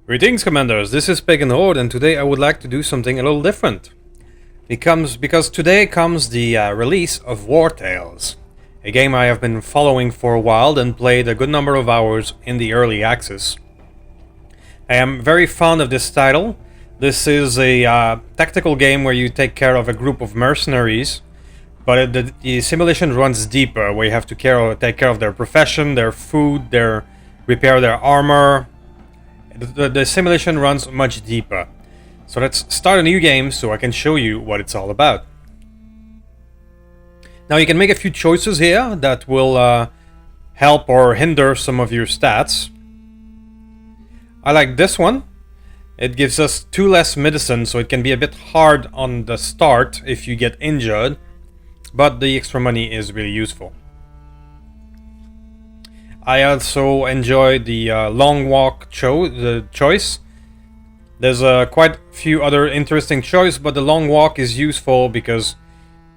Greetings, Commanders. This is Pagan Horde, and today I would like to do something a little different. Because today comes the release of Wartales, a game I have been following for a while and played a good number of hours in the early access. I am very fond of this title. This is a tactical game where you take care of a group of mercenaries, but the simulation runs deeper, where you have to take care of their profession, their food, repair their armor. The simulation runs much deeper. So let's start a new game so I can show you what it's all about. Now you can make a few choices here that will help or hinder some of your stats. I like this one. It gives us 2 less medicine, so it can be a bit hard on the start if you get injured, but the extra money is really useful. I also enjoy the long walk choice. There's quite a few other interesting choices, but the long walk is useful because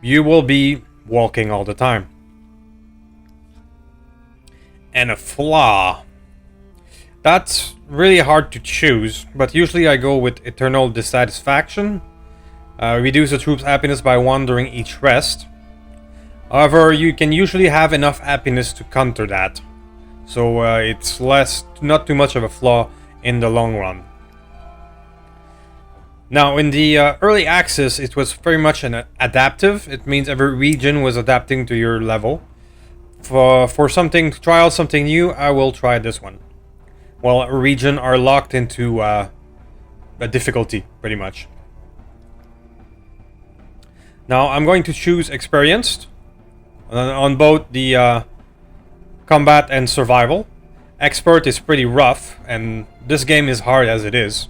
you will be walking all the time. And a flaw. That's really hard to choose, but usually I go with eternal dissatisfaction. Reduce the troops' happiness by 1 during each rest. However, you can usually have enough happiness to counter that. So it's not too much of a flaw in the long run. Now, in the early access, it was very much an adaptive. It means every region was adapting to your level. For something to try out something new, I will try this one. Well, a region are locked into a difficulty, pretty much. Now, I'm going to choose experienced on both the combat and survival. Expert is pretty rough, and this game is hard as it is.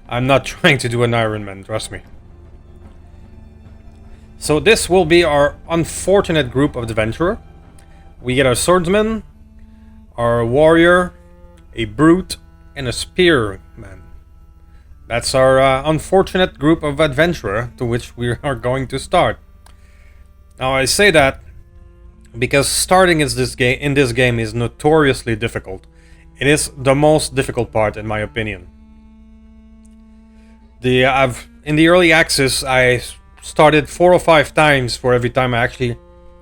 I'm not trying to do an Ironman, trust me. So this will be our unfortunate group of adventurer. We get our swordsman, our warrior, a brute, and a spearman. That's our unfortunate group of adventurer to which we are going to start. Now I say that because starting in this game is notoriously difficult. It is the most difficult part, in my opinion. In the early access, I started 4 or 5 times for every time I actually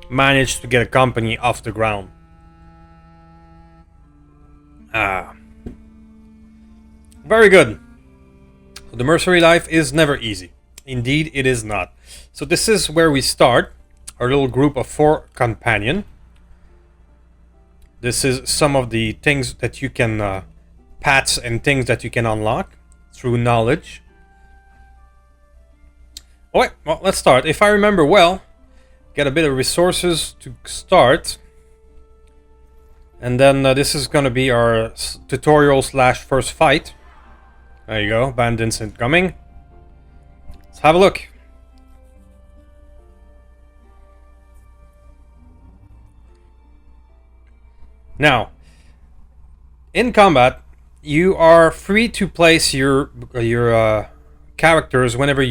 managed to get a company off the ground. Very good. So the mercenary life is never easy. Indeed, it is not. So this is where we start. Our little group of 4 companion. This is some of the things that you can pats and things that you can unlock through knowledge. Alright, well, let's start. If I remember well, get a bit of resources to start. And then this is going to be our tutorial / first fight. There you go, bandits incoming. Let's have a look. Now, in combat, you are free to place your characters wherever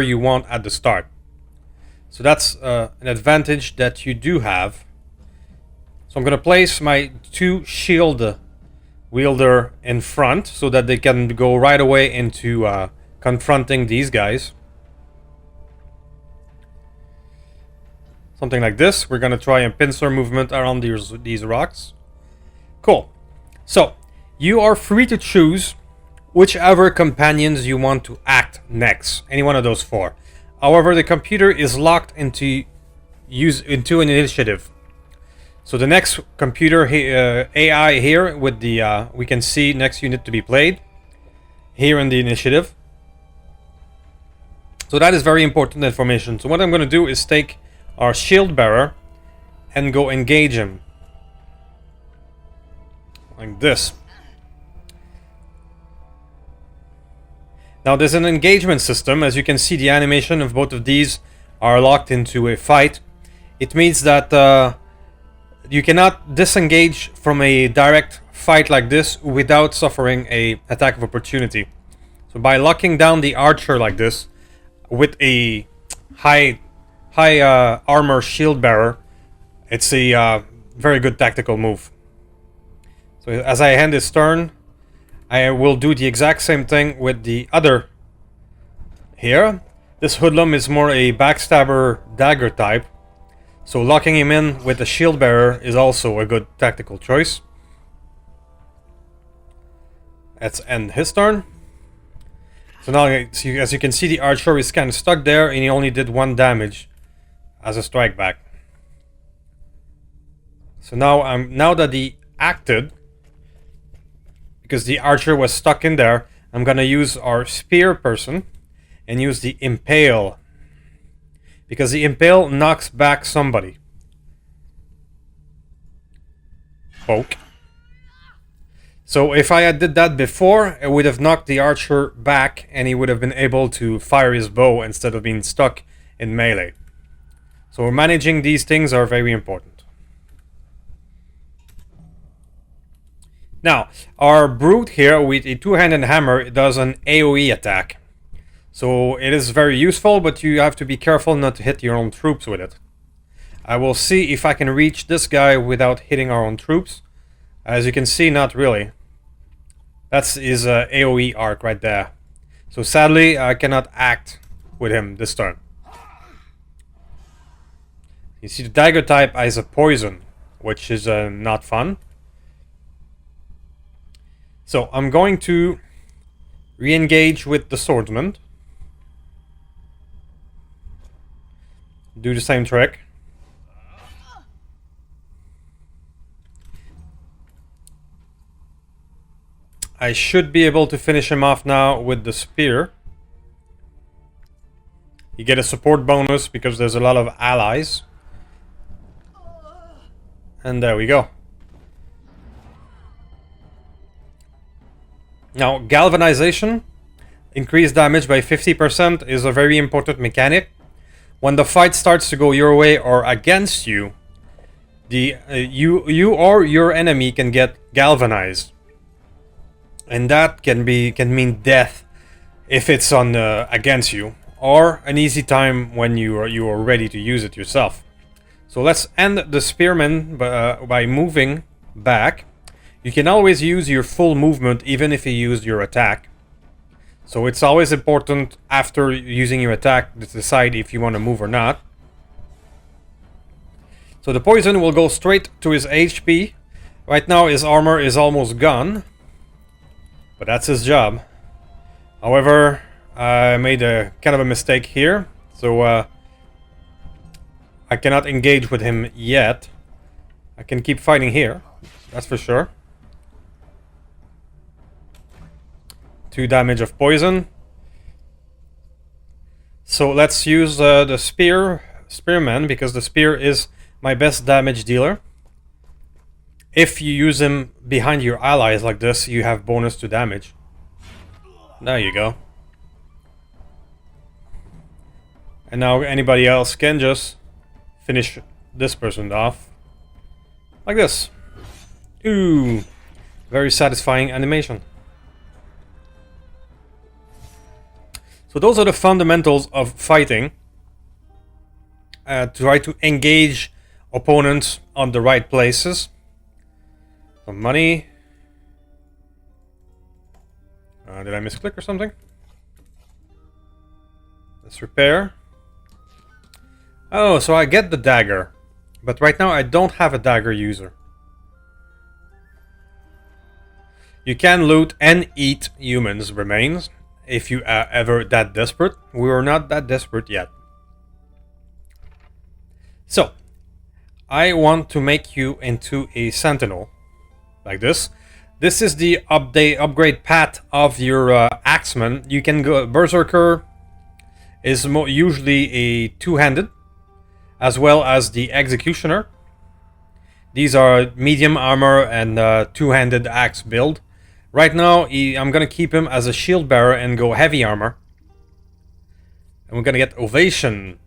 you want at the start. So that's an advantage that you do have. So I'm going to place my 2 shield wielder in front so that they can go right away into confronting these guys. Something like this. We're going to try a pincer movement around these rocks. Cool. So, you are free to choose whichever companions you want to act next. Any one of those 4. However, the computer is locked into an initiative. So the next computer AI here with the we can see next unit to be played here in the initiative. So that is very important information. So what I'm going to do is take our shield bearer and go engage him. Like this. Now there's an engagement system. As you can see, the animation of both of these are locked into a fight. It means that you cannot disengage from a direct fight like this without suffering a attack of opportunity. So by locking down the archer like this with a high armor shield bearer, it's a very good tactical move. So as I end his turn, I will do the exact same thing with the other here. This hoodlum is more a backstabber dagger type, so locking him in with a shield bearer is also a good tactical choice. Let's end his turn. So now, as you can see, the archer is kind of stuck there, and he only did 1 damage as a strike back. So now that he acted, because the archer was stuck in there, I'm gonna use our spear person and use the impale, because the impale knocks back somebody. Poke. So if I had did that before, it would have knocked the archer back and he would have been able to fire his bow instead of being stuck in melee. So managing these things are very important. Now, our brute here with a 2-handed hammer does an AoE attack. So it is very useful, but you have to be careful not to hit your own troops with it. I will see if I can reach this guy without hitting our own troops. As you can see, not really. That's his AoE arc right there. So sadly, I cannot act with him this turn. You see, the dagger type has a poison, which is not fun. So I'm going to re-engage with the swordsman. Do the same trick. I should be able to finish him off now with the spear. You get a support bonus because there's a lot of allies. And there we go. Now, galvanization, increased damage by 50%, is a very important mechanic. When the fight starts to go your way or against you, you or your enemy can get galvanized, and that can mean death if it's on against you, or an easy time when you are ready to use it yourself. So let's end the spearman by moving back. You can always use your full movement even if you used your attack. So it's always important after using your attack to decide if you want to move or not. So the poison will go straight to his HP. Right now his armor is almost gone, but that's his job. However, I made a kind of a mistake here, so I cannot engage with him yet. I can keep fighting here, that's for sure. 2 damage of poison. So let's use the spearman, because the spear is my best damage dealer. If you use him behind your allies like this, you have bonus to damage. There you go. And now anybody else can just finish this person off like this. Ooh, very satisfying animation. So those are the fundamentals of fighting. Try to engage opponents on the right places. Some money. Did I misclick or something? Let's repair. Oh, so I get the dagger. But right now I don't have a dagger user. You can loot and eat humans' remains if you are ever that desperate. We are not that desperate yet. So, I want to make you into a sentinel. Like this. This is the upgrade path of your axeman. You can go... Berserker is usually a 2-handed, as well as the executioner. These are medium armor and 2-handed axe build. Right now, I'm gonna keep him as a shield bearer and go heavy armor. And we're gonna get ovation.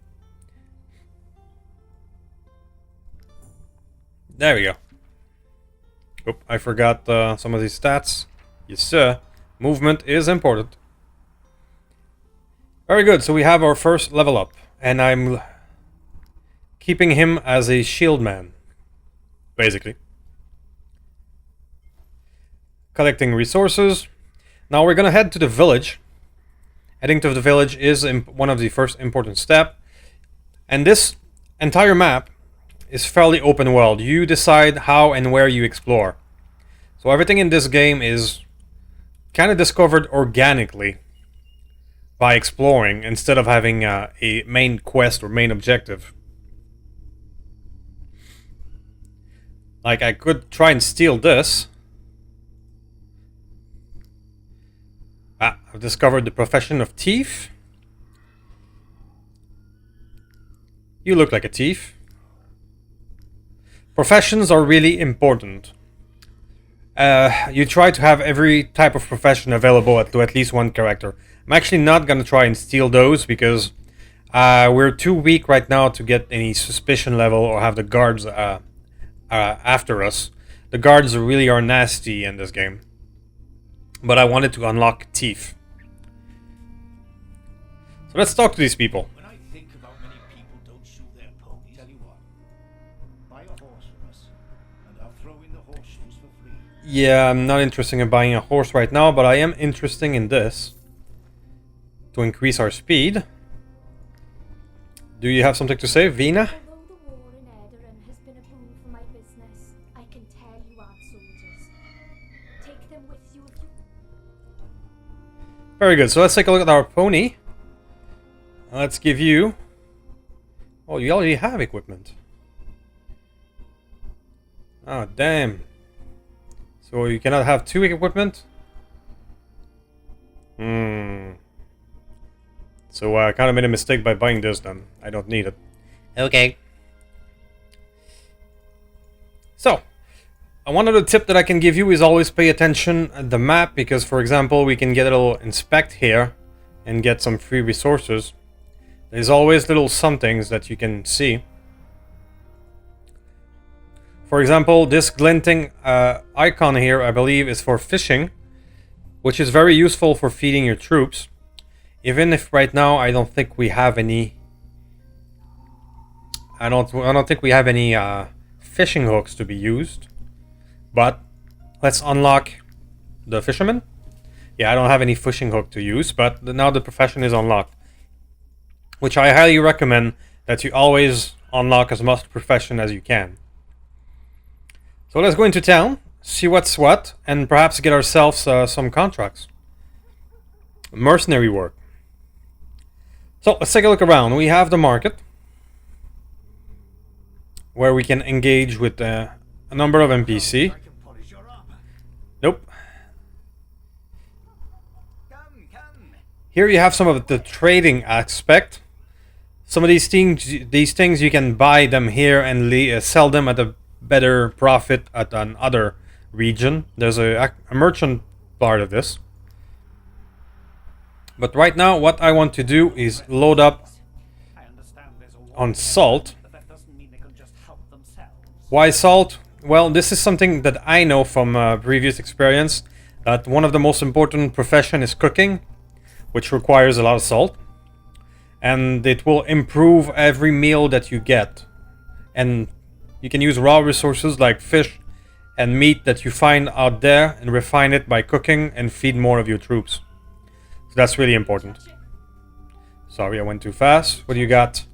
There we go. Oop, I forgot some of these stats. Yes, sir. Movement is important. Very good, so we have our first level up. And I'm keeping him as a shield man, basically. Collecting resources. Now we're gonna head to the village. Heading to the village is one of the first important steps. And this entire map is fairly open world. You decide how and where you explore. So everything in this game is kind of discovered organically by exploring instead of having a main quest or main objective. Like, I could try and steal this. I've discovered the profession of thief. You look like a thief. Professions are really important. You try to have every type of profession available to at least one character. I'm actually not going to try and steal those because we're too weak right now to get any suspicion level or have the guards after us. The guards really are nasty in this game. But I wanted to unlock thief. So let's talk to these people. When I think about many people don't shoot their ponies, tell you what, buy a horse from us, and I'll throw in the horseshoes for free. Yeah, I'm not interested in buying a horse right now, but I am interested in this. To increase our speed. Do you have something to say, Vina? Although the war in Horde has been a boon for my business, I can tell you aren't soldiers. Take them with you if you... Very good, so let's take a look at our pony. Let's give you... Oh, you already have equipment. Oh, damn. So you cannot have two equipment? So I kind of made a mistake by buying this then. I don't need it. Okay. So, one other tip that I can give you is always pay attention at the map, because for example we can get a little inspect here and get some free resources. There's always little somethings that you can see. For example, this glinting icon here, I believe, is for fishing, which is very useful for feeding your troops. Even if right now I don't think we have any. I don't think we have any fishing hooks to be used. But let's unlock the fisherman. Yeah, I don't have any fishing hook to use, but now the profession is unlocked. Which I highly recommend that you always unlock as much profession as you can. So let's go into town, see what's what, and perhaps get ourselves some contracts. Mercenary work. So let's take a look around. We have the market, where we can engage with a number of NPC. Nope. Here you have some of the trading aspect. Some of these things you can buy them here and sell them at a better profit at another region. There's a merchant part of this. But right now what I want to do is load up on salt. Why salt? Well, this is something that I know from previous experience, that one of the most important profession is cooking, which requires a lot of salt. And it will improve every meal that you get. And you can use raw resources like fish and meat that you find out there and refine it by cooking and feed more of your troops. So that's really important. Sorry, I went too fast. What do you got?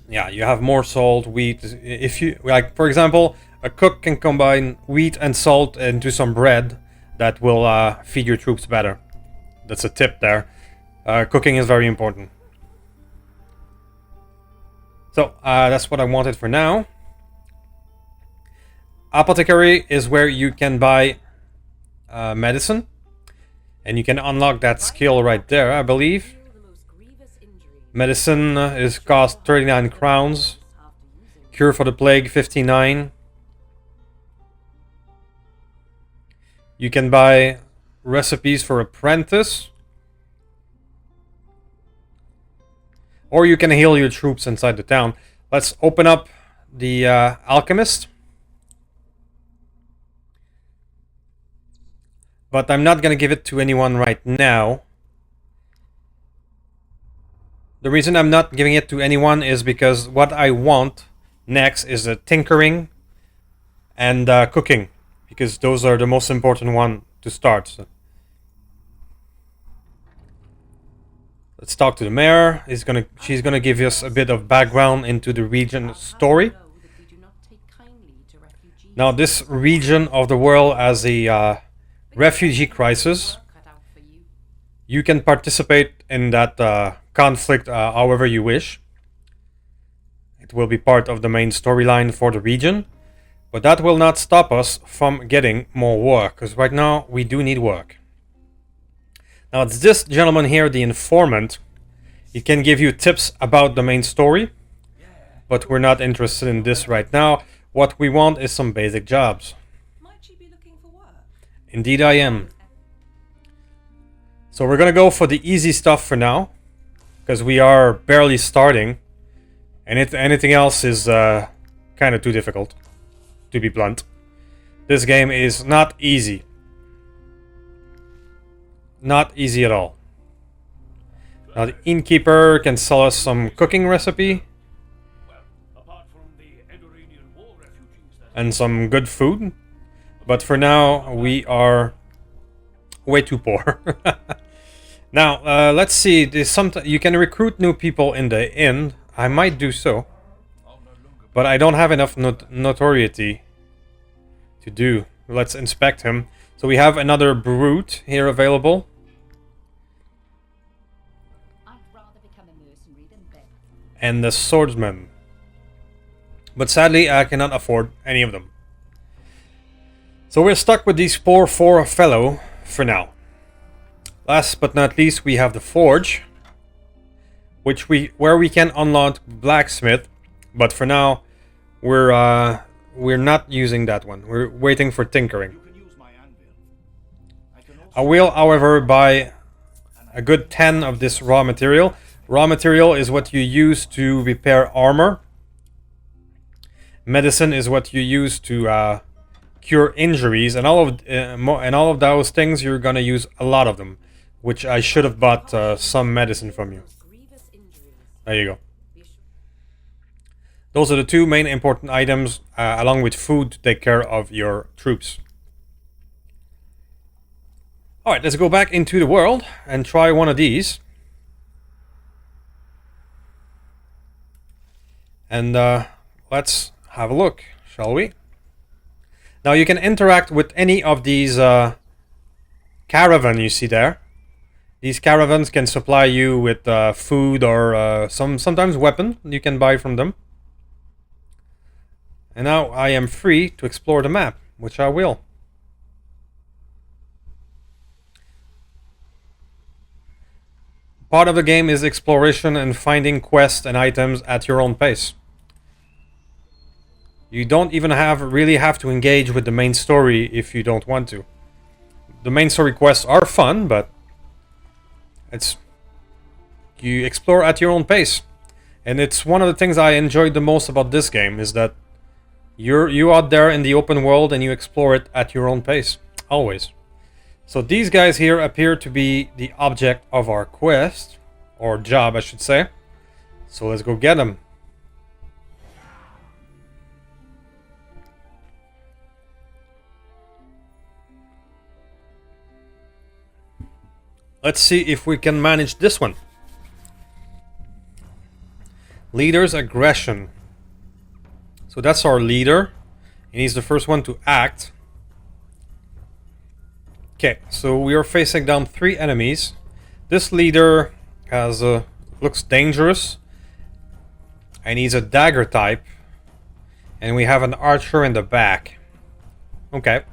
Yeah, you have more salt, wheat. If you like, for example, a cook can combine wheat and salt into some bread that will feed your troops better. That's a tip there. Cooking is very important. So that's what I wanted for now. Apothecary is where you can buy medicine, and you can unlock that skill right there, I believe. Medicine is cost 39 crowns. Cure for the plague 59. You can buy recipes for apprentice. Or you can heal your troops inside the town. Let's open up the alchemist. But I'm not going to give it to anyone right now. The reason I'm not giving it to anyone is because what I want next is tinkering and cooking. Because those are the most important one to start. Let's talk to the mayor. She's gonna give us a bit of background into the region story. Now, this region of the world has a refugee crisis. You can participate in that conflict however you wish. It will be part of the main storyline for the region. But that will not stop us from getting more work, because right now we do need work. Now, it's this gentleman here, the informant. He can give you tips about the main story, but we're not interested in this right now. What we want is some basic jobs. Might you be looking for work? Indeed I am. So we're gonna go for the easy stuff for now, because we are barely starting, and anything else is kind of too difficult, to be blunt. This game is not easy. Not easy at all. Now the innkeeper can sell us some cooking recipe and some good food, but for now we are way too poor. Now let's see. There's you can recruit new people in the inn. I might do so, but I don't have enough notoriety to do. Let's inspect him. So we have another brute here available. I'd rather become a mercenary than beg. And the swordsman. But sadly, I cannot afford any of them. So we're stuck with these poor four fellow for now. Last but not least, we have the forge, where we can unlock blacksmith. But for now, we're not using that one. We're waiting for tinkering. You can use my anvil. I can also I will, however, buy a good 10 of this raw material. Raw material is what you use to repair armor. Medicine is what you use to cure injuries, and all of those things you're gonna use a lot of them, which I should have bought some medicine from you. There you go. Those are the two main important items, along with food to take care of your troops. Alright, let's go back into the world and try one of these. And let's have a look, shall we? Now you can interact with any of these caravan you see there. These caravans can supply you with food or sometimes weapon you can buy from them. And now I am free to explore the map, which I will. Part of the game is exploration and finding quests and items at your own pace. You don't even really have to engage with the main story if you don't want to. The main story quests are fun, but you explore at your own pace. And it's one of the things I enjoyed the most about this game, is that you out there in the open world and you explore it at your own pace, always. So these guys here appear to be the object of our quest, or job I should say. So let's go get them. Let's see if we can manage this one. Leader's aggression. So that's our leader, and he's the first one to act. Okay, so we are facing down 3 enemies. This leader has looks dangerous, and he's a dagger type, and we have an archer in the back. Okay.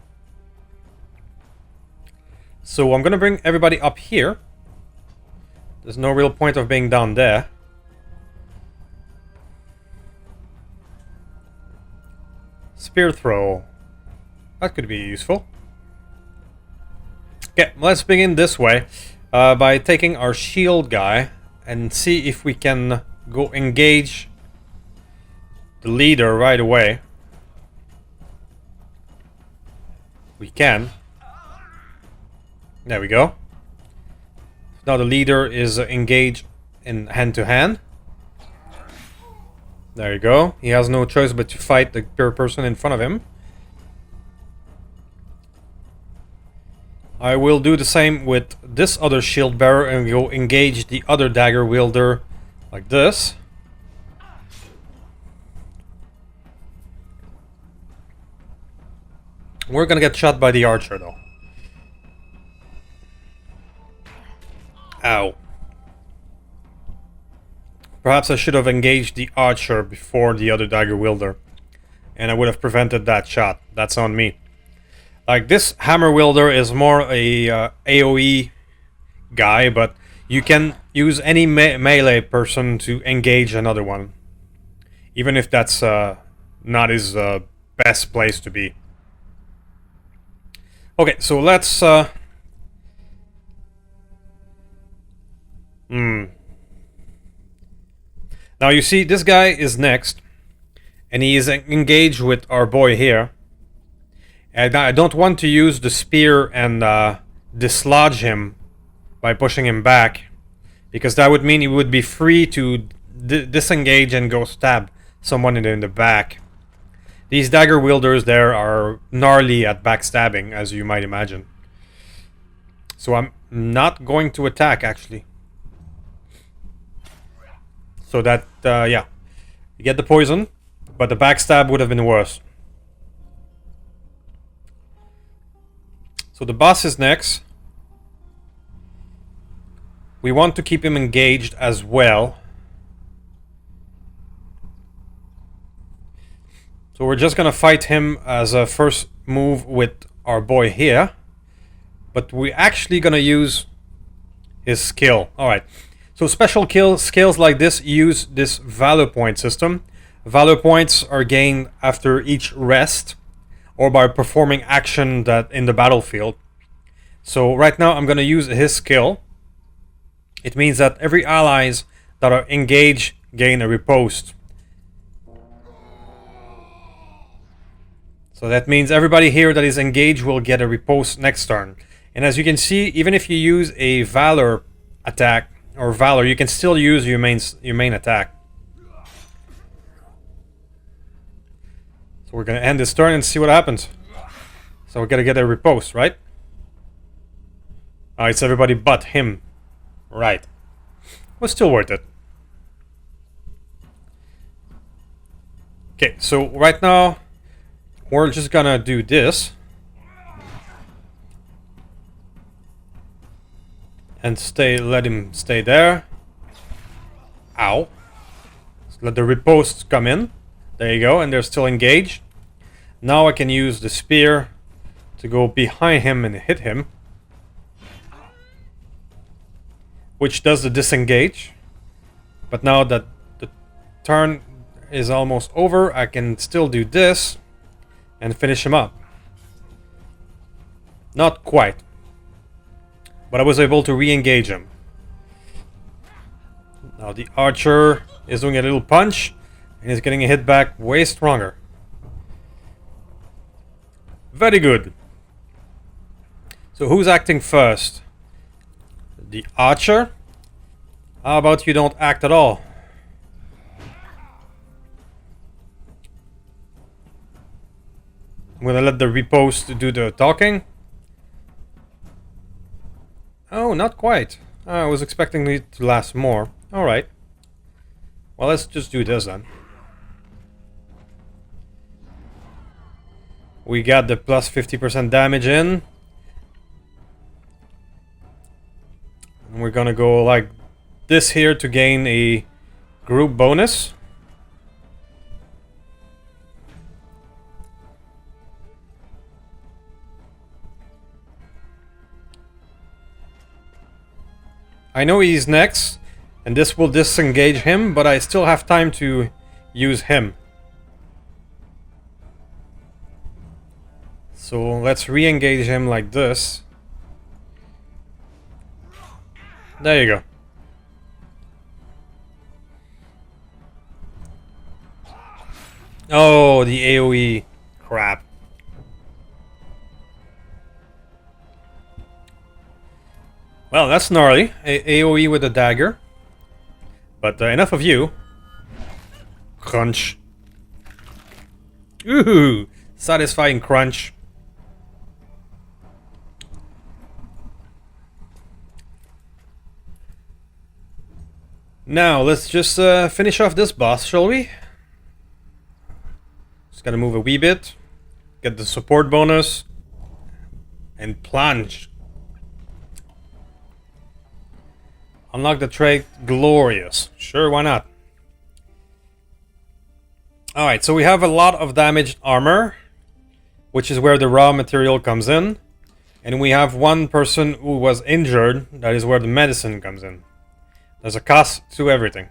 So I'm gonna bring everybody up here. There's no real point of being down there. Spear throw. That could be useful. Okay, let's begin this way by taking our shield guy and see if we can go engage the leader right away. We can. There we go. Now the leader is engaged in hand-to-hand. There you go. He has no choice but to fight the person in front of him. I will do the same with this other shield bearer and go engage the other dagger wielder like this. We're gonna get shot by the archer though. Ow. Perhaps I should have engaged the archer before the other dagger wielder, and I would have prevented that shot. That's on me. Like, this hammer wielder is more a AoE guy, but you can use any melee person to engage another one, even if that's not his best place to be. Okay, so let's Now you see, this guy is next, and he is engaged with our boy here. And I don't want to use the spear and dislodge him by pushing him back, because that would mean he would be free to disengage and go stab someone in the back. These dagger wielders there are gnarly at backstabbing, as you might imagine. So I'm not going to attack, actually. So that, yeah, you get the poison, but the backstab would have been worse. So the boss is next. We want to keep him engaged as well. So we're just gonna fight him as a first move with our boy here. But we're actually gonna use his skill. Alright. So special skills like this use this valor point system. Valor points are gained after each rest or by performing action that in the battlefield. So right now I'm gonna use his skill. It means that every allies that are engaged gain a riposte. So that means everybody here that is engaged will get a riposte next turn. And as you can see, even if you use a valor attack or valor, you can still use your main attack. So we're gonna end this turn and see what happens. So we're gonna get a riposte, right? It's everybody but him. Right. Was still worth it. Okay, so right now we're just gonna do this. And let him stay there. Ow. So let the riposte come in. There you go, and they're still engaged. Now I can use the spear to go behind him and hit him. Which does the disengage. But now that the turn is almost over, I can still do this and finish him up. Not quite. But I was able to re-engage him. Now the archer is doing a little punch and is getting a hit back way stronger. Very good. So who's acting first? The archer? How about you don't act at all? I'm gonna let the riposte do the talking. Oh, not quite. I was expecting it to last more. Alright. Well, let's just do this then. We got the plus 50% damage in. And we're gonna go like this here to gain a group bonus. I know he's next, and this will disengage him, but I still have time to use him. So let's re-engage him like this. There you go. Oh, the AoE crap. Well, that's gnarly. AoE with a dagger. But enough of you. Crunch. Ooh, satisfying crunch. Now, let's just finish off this boss, shall we? Just gotta move a wee bit. Get the support bonus. And plunge. Unlock the trait Glorious. Sure, why not? Alright, so we have a lot of damaged armor, which is where the raw material comes in. And we have one person who was injured, that is where the medicine comes in. There's a cost to everything.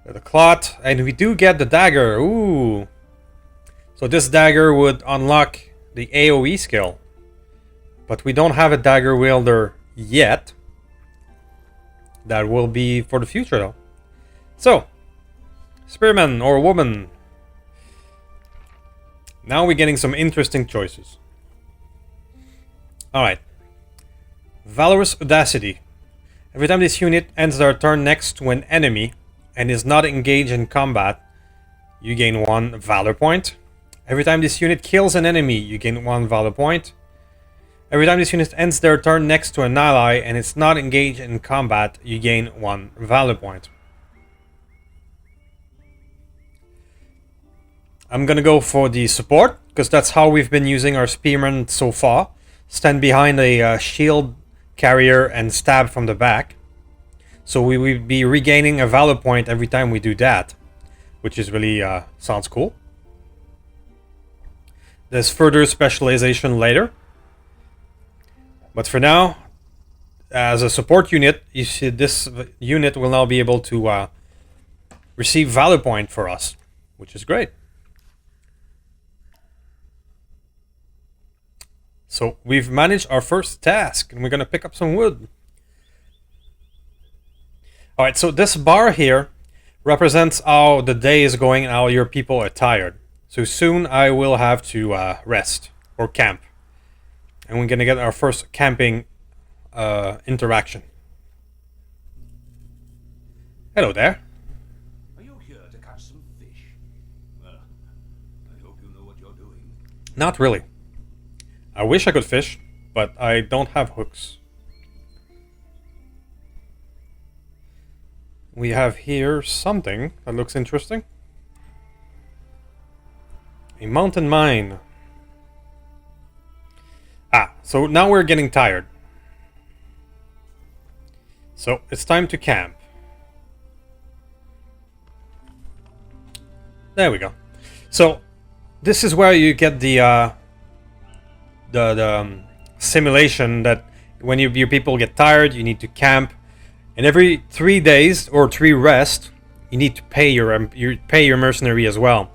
The clot, and we do get the dagger. Ooh. So this dagger would unlock the AoE skill. But we don't have a dagger wielder yet. That will be for the future though. So, spearman or woman. Now we're getting some interesting choices. Alright. Valorous Audacity. Every time this unit ends their turn next to an enemy and is not engaged in combat, you gain 1 Valor point. Every time this unit kills an enemy, you gain 1 Valor point. Every time this unit ends their turn next to an ally and it's not engaged in combat, you gain 1 Valor point. I'm gonna go for the support, because that's how we've been using our spearmen so far. Stand behind a shield carrier and stab from the back. So we will be regaining a Valor point every time we do that, which is really sounds cool. There's further specialization later. But for now, as a support unit, you see this unit will now be able to receive Valor point for us, which is great. So we've managed our first task, and we're going to pick up some wood. Alright, so this bar here represents how the day is going and how your people are tired. So soon I will have to rest or camp. And we're going to get our first camping interaction. Hello there. Are you here to catch some fish? Well, I hope you know what you're doing. Not really. I wish I could fish, but I don't have hooks. We have here something that looks interesting. A mountain mine. So now we're getting tired. So it's time to camp. There we go. So this is where you get the simulation that when your people get tired, you need to camp, and every 3 days or 3 rest, you need to pay your mercenary as well.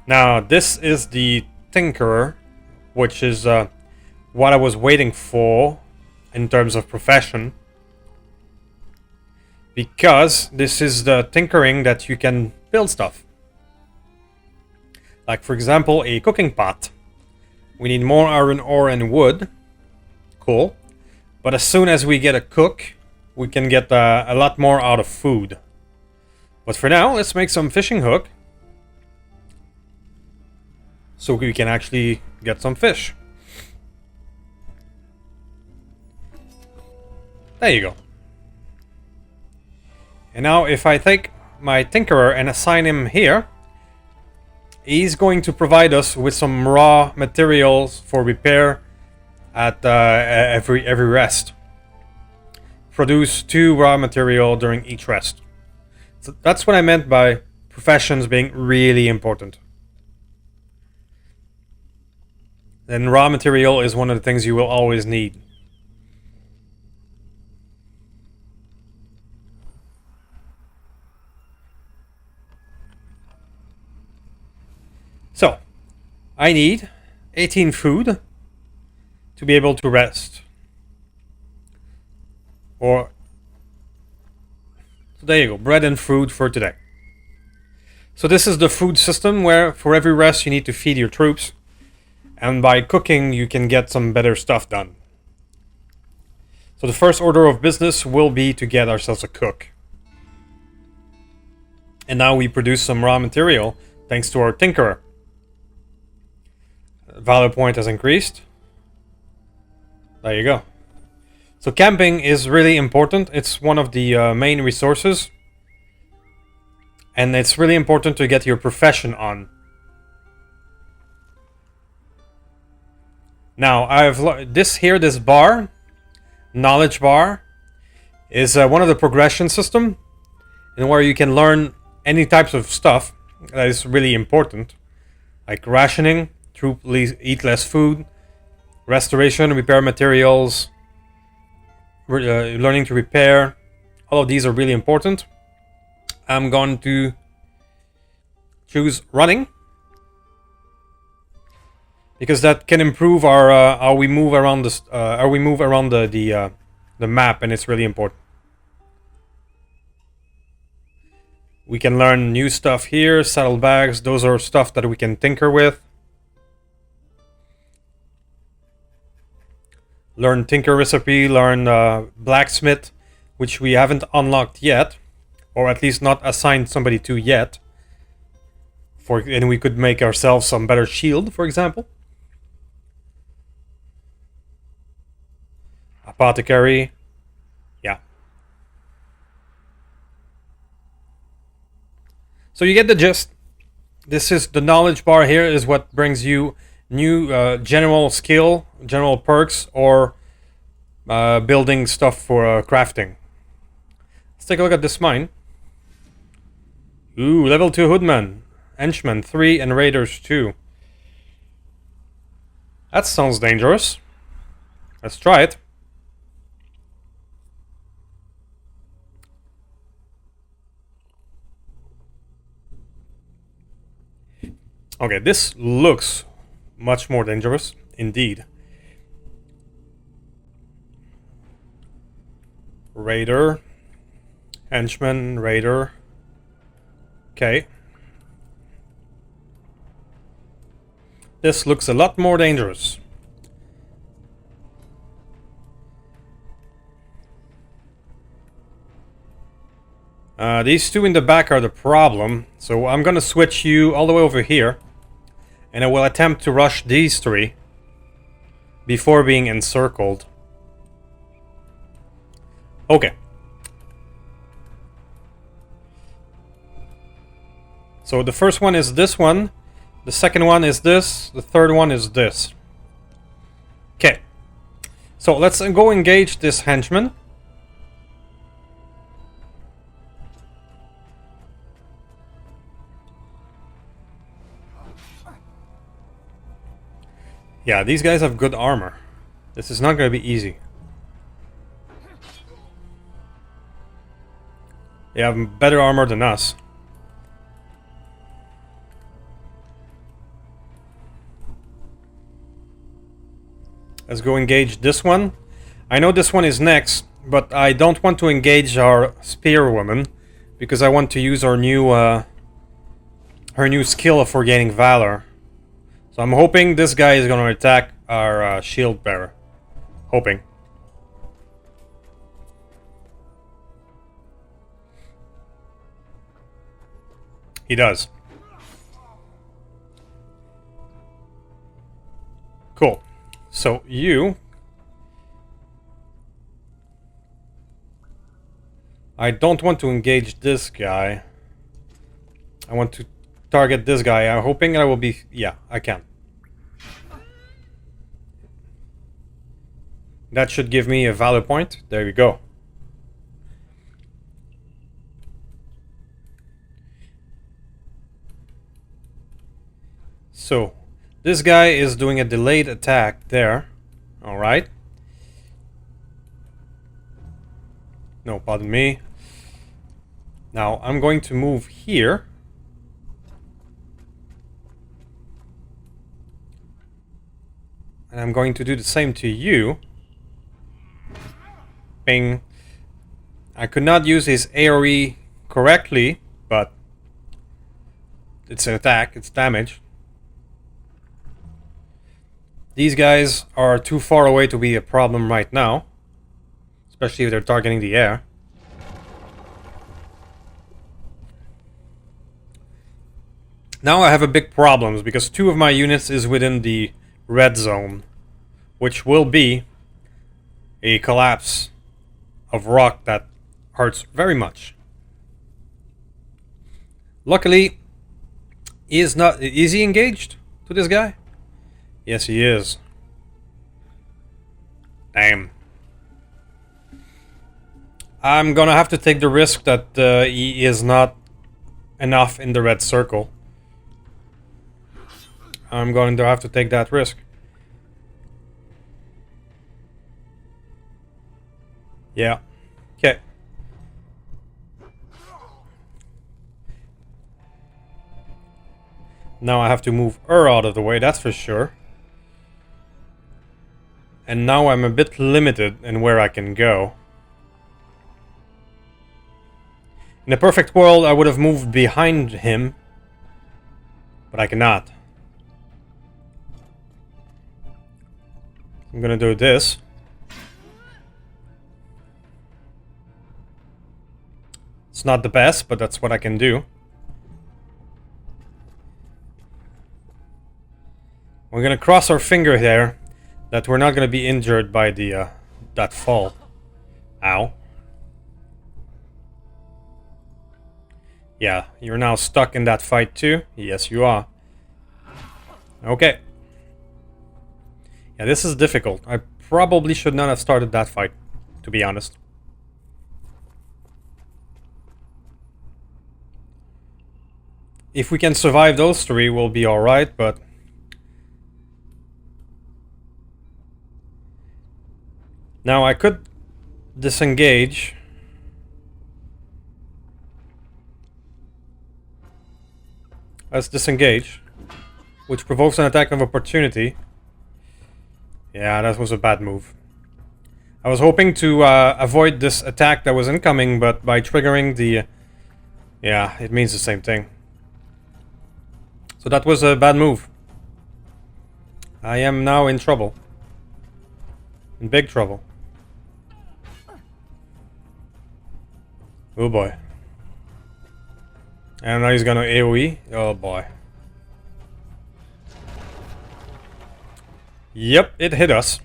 Now this is the Tinkerer, which is what I was waiting for in terms of profession. Because this is the tinkering that you can build stuff. Like for example, a cooking pot. We need more iron ore and wood. Cool. But as soon as we get a cook, we can get a lot more out of food. But for now, let's make some fishing hook. So we can actually get some fish. There you go. And now if I take my Tinkerer and assign him here, he's going to provide us with some raw materials for repair at every rest. Produce 2 raw material during each rest. So that's what I meant by professions being really important. Then raw material is one of the things you will always need. So, I need 18 food to be able to rest. So there you go, bread and food for today. So this is the food system where for every rest you need to feed your troops. And by cooking you can get some better stuff done. So the first order of business will be to get ourselves a cook. And now we produce some raw material thanks to our Tinkerer. Valor point has increased. There you go. So camping is really important. It's one of the main resources. And it's really important to get your profession on. Now, this bar, knowledge bar, is one of the progression system, and where you can learn any types of stuff that is really important, like rationing, eat less food, restoration, repair materials, learning to repair. All of these are really important. I'm going to choose running, because that can improve our how we move around the map, and it's really important. We can learn new stuff here. Saddlebags, those are stuff that we can tinker with. Learn tinker recipe, learn blacksmith, which we haven't unlocked yet, or at least not assigned somebody to yet. And we could make ourselves some better shield, for example. Apothecary. Yeah. So you get the gist. This is the knowledge bar here is what brings you new general skill, general perks, or building stuff for crafting. Let's take a look at this mine. Ooh, level 2 Hoodman. Henchman 3 and Raiders 2. That sounds dangerous. Let's try it. Okay, this looks much more dangerous, indeed. Raider. Henchman, Raider. Okay. This looks a lot more dangerous. These two in the back are the problem, so I'm gonna switch you all the way over here, and I will attempt to rush these three before being encircled. Okay. So the first one is this one, the second one is this, the third one is this. Okay. So let's go engage this henchman. Yeah, these guys have good armor. This is not going to be easy. They have better armor than us. Let's go engage this one. I know this one is next, but I don't want to engage our spearwoman because I want to use our new her new skill for gaining valor. So I'm hoping this guy is going to attack our shield bearer. Hoping. He does. Cool. So you... I don't want to engage this guy. I want to target this guy. I'm hoping I will be... Yeah, I can. That should give me a valor point. There we go. So, this guy is doing a delayed attack there. Alright. No, pardon me. Now, I'm going to move here. And I'm going to do the same to you. Bing. I could not use his AoE correctly, but it's an attack, it's damage. These guys are too far away to be a problem right now. Especially if they're targeting the air. Now I have a big problem because two of my units is within the red zone. Which will be a collapse of rock that hurts very much. Luckily, he is not. Is he engaged to this guy? Yes, he is. Damn. I'm gonna have to take the risk that he is not enough in the red circle. I'm going to have to take that risk. Yeah. Okay. Now I have to move her out of the way, that's for sure. And now I'm a bit limited in where I can go. In a perfect world, I would have moved behind him, but I cannot. I'm gonna do this. It's not the best, but that's what I can do. We're gonna cross our finger here that we're not gonna be injured by the that fall. Ow. Yeah, you're now stuck in that fight too. Yes, you are. Okay. Yeah, this is difficult. I probably should not have started that fight, to be honest. If we can survive those three, we'll be alright, but... Now I could disengage. Let's disengage. Which provokes an attack of opportunity. Yeah, that was a bad move. I was hoping to avoid this attack that was incoming, but by triggering the... yeah, it means the same thing. So that was a bad move. I am now in trouble. In big trouble. Oh boy. And now he's gonna AoE. Oh boy. Yep, it hit us.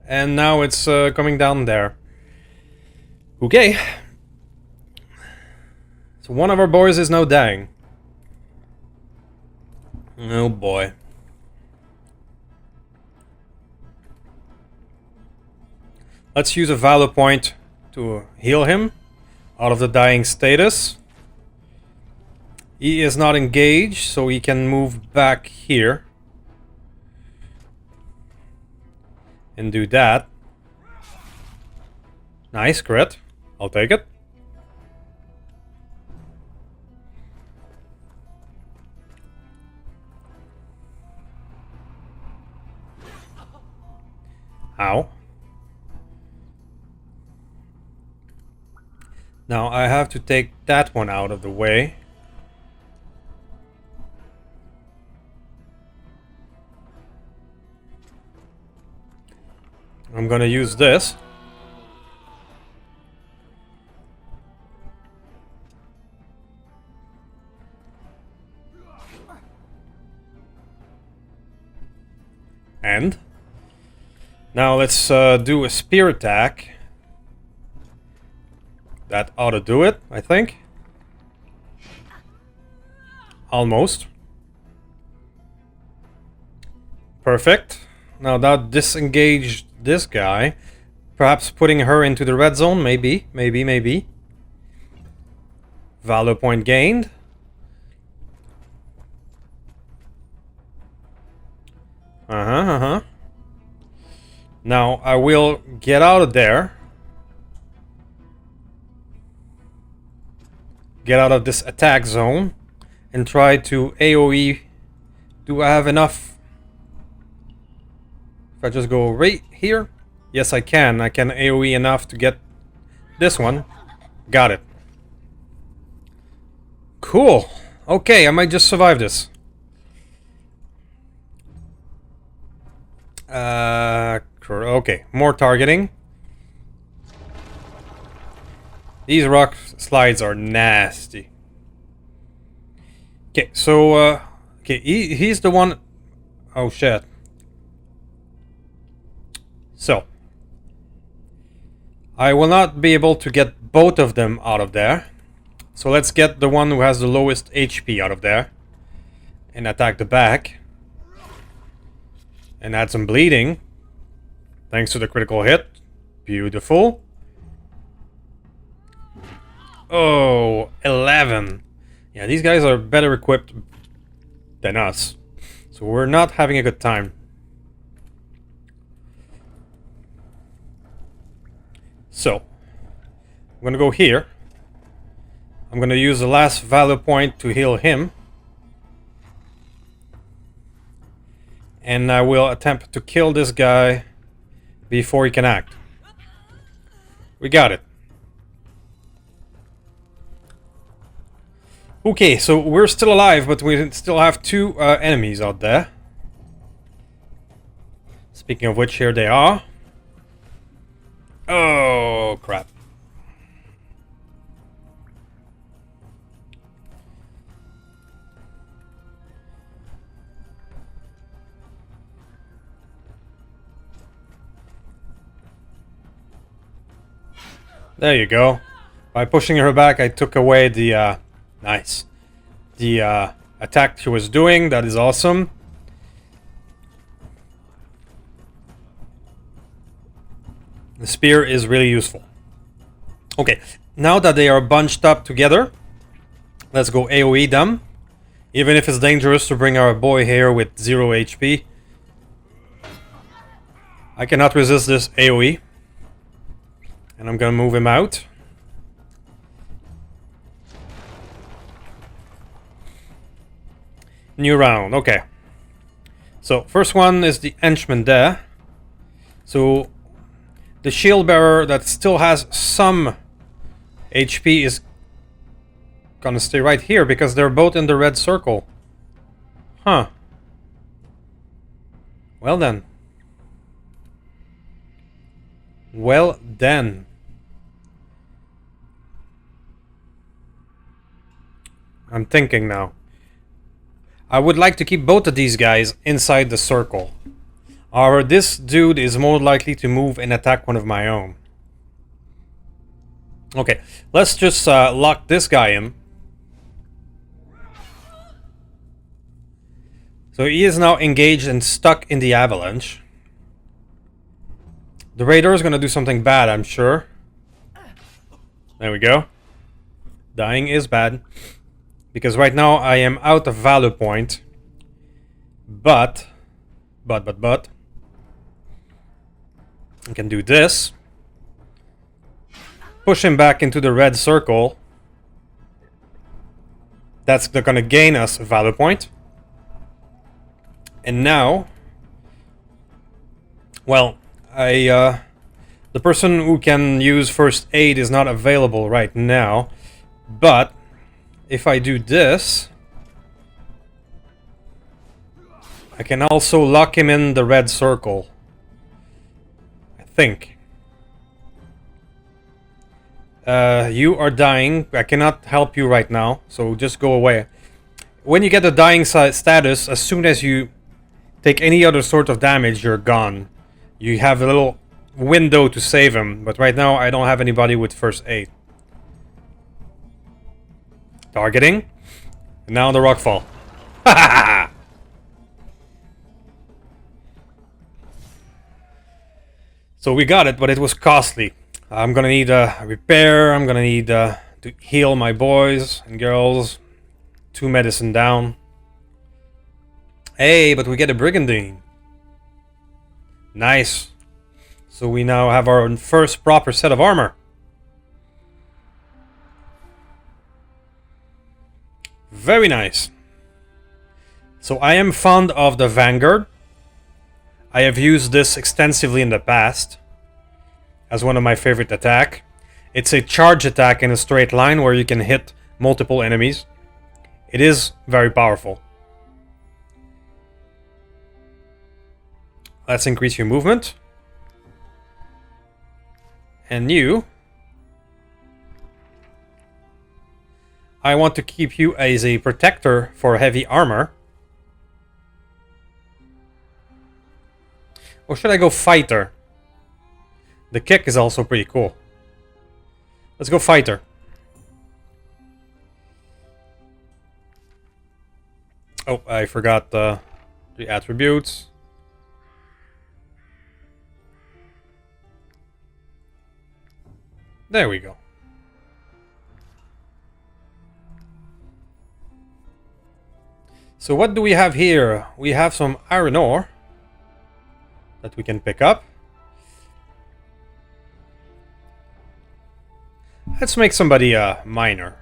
And now it's coming down there. Okay. So one of our boys is now dying. Oh boy. Let's use a valor point to heal him out of the dying status. He is not engaged, so he can move back here. And do that. Nice, crit. I'll take it. Ow. Now I have to take that one out of the way. I'm gonna use this. And now let's do a spear attack. That ought to do it, I think. Almost. Perfect. Now that disengaged this guy. Perhaps putting her into the red zone, maybe. Maybe. Valor point gained. Now I will get out of there. Get out of this attack zone. And try to AoE. Do I have enough? If I just go right here. Yes, I can. I can AoE enough to get this one. Got it. Cool. Okay, I might just survive this. Okay, more targeting. These rock slides are nasty. Okay, so okay, he's the one. Oh shit. So I will not be able to get both of them out of there. So let's get the one who has the lowest HP out of there. And attack the back. And add some bleeding. Thanks to the critical hit. Beautiful. Oh, 11. Yeah, these guys are better equipped than us. So we're not having a good time. So, I'm gonna go here. I'm gonna use the last valor point to heal him. And I will attempt to kill this guy before he can act. We got it. Okay, so we're still alive, but we still have two enemies out there. Speaking of which, here they are. Oh, crap. There you go. By pushing her back, I took away the, nice. The, attack she was doing. That is awesome. The spear is really useful. Okay, now that they are bunched up together, let's go AoE them. Even if it's dangerous to bring our boy here with 0 HP. I cannot resist this AoE. And I'm gonna move him out. New round, okay. So, first one is the henchman there. So, the shield bearer that still has some HP is gonna stay right here because they're both in the red circle. Huh. Well then. Well then. I'm thinking now. I would like to keep both of these guys inside the circle. However, this dude is more likely to move and attack one of my own. Okay, let's just lock this guy in. So he is now engaged and stuck in the avalanche. The raider is gonna do something bad, I'm sure. There we go. Dying is bad. Because right now I am out of valor point. But. I can do this. Push him back into the red circle. That's gonna gain us a valor point. And now... Well, the person who can use first aid is not available right now. But, if I do this... I can also lock him in the red circle. I think. You are dying. I cannot help you right now, so just go away. When you get the dying status, as soon as you take any other sort of damage, you're gone. You have a little window to save him, but right now I don't have anybody with first aid. Targeting. And now the rockfall. Ha ha ha! So we got it, but it was costly. I'm gonna need a repair. I'm gonna need to heal my boys and girls. 2 medicine down. Hey, but we get a brigandine. Nice. So we now have our first proper set of armor. Very nice. So I am fond of the Vanguard. I have used this extensively in the past as one of my favorite attack. It's a charge attack in a straight line where you can hit multiple enemies. It is very powerful. Let's increase your movement. And you... I want to keep you as a protector for heavy armor. Or should I go fighter? The kick is also pretty cool. Let's go fight her. Oh, I forgot the attributes. There we go. So what do we have here? We have some iron ore that we can pick up. Let's make somebody a miner.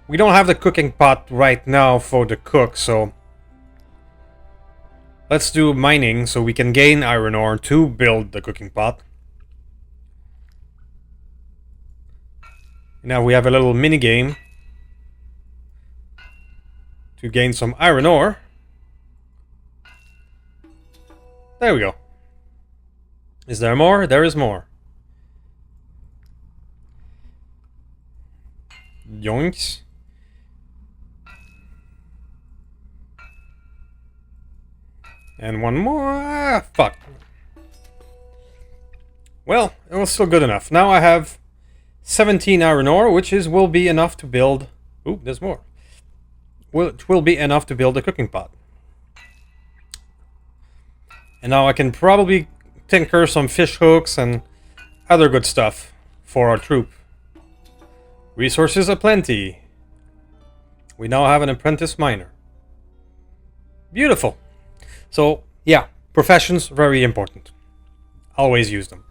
We don't have the cooking pot right now for the cook, so let's do mining so we can gain iron ore to build the cooking pot. Now we have a little mini game to gain some iron ore. There we go. Is there more? There is more. Yoinks. And one more. Ah, fuck. Well, it was still good enough. Now I have 17 iron ore, which will be enough to build... Ooh, there's more. Well, it will be enough to build a cooking pot. And now I can probably tinker some fish hooks and other good stuff for our troop. Resources aplenty. We now have an apprentice miner. Beautiful. So, yeah, professions, very important. Always use them.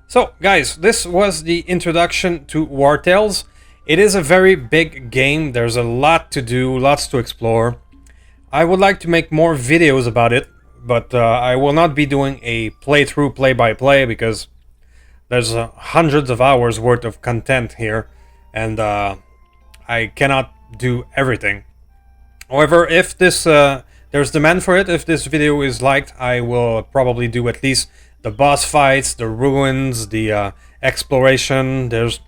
So, guys, this was the introduction to Wartales. It is a very big game. There's a lot to do, lots to explore. I would like to make more videos about it, but I will not be doing a playthrough, play-by-play, because there's hundreds of hours worth of content here, and I cannot do everything. However, if this there's demand for it, if this video is liked, I will probably do at least the boss fights, the ruins, the exploration. There's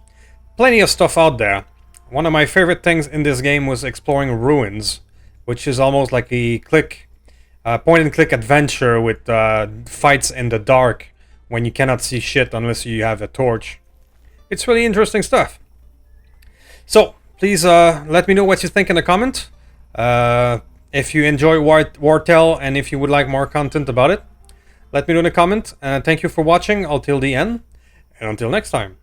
plenty of stuff out there. One of my favorite things in this game was exploring ruins, which is almost like a point-and-click adventure with fights in the dark when you cannot see shit unless you have a torch. It's really interesting stuff. So, please let me know what you think in the comment. If you enjoy Wartale and if you would like more content about it, let me know in a comment. Thank you for watching until the end, and until next time.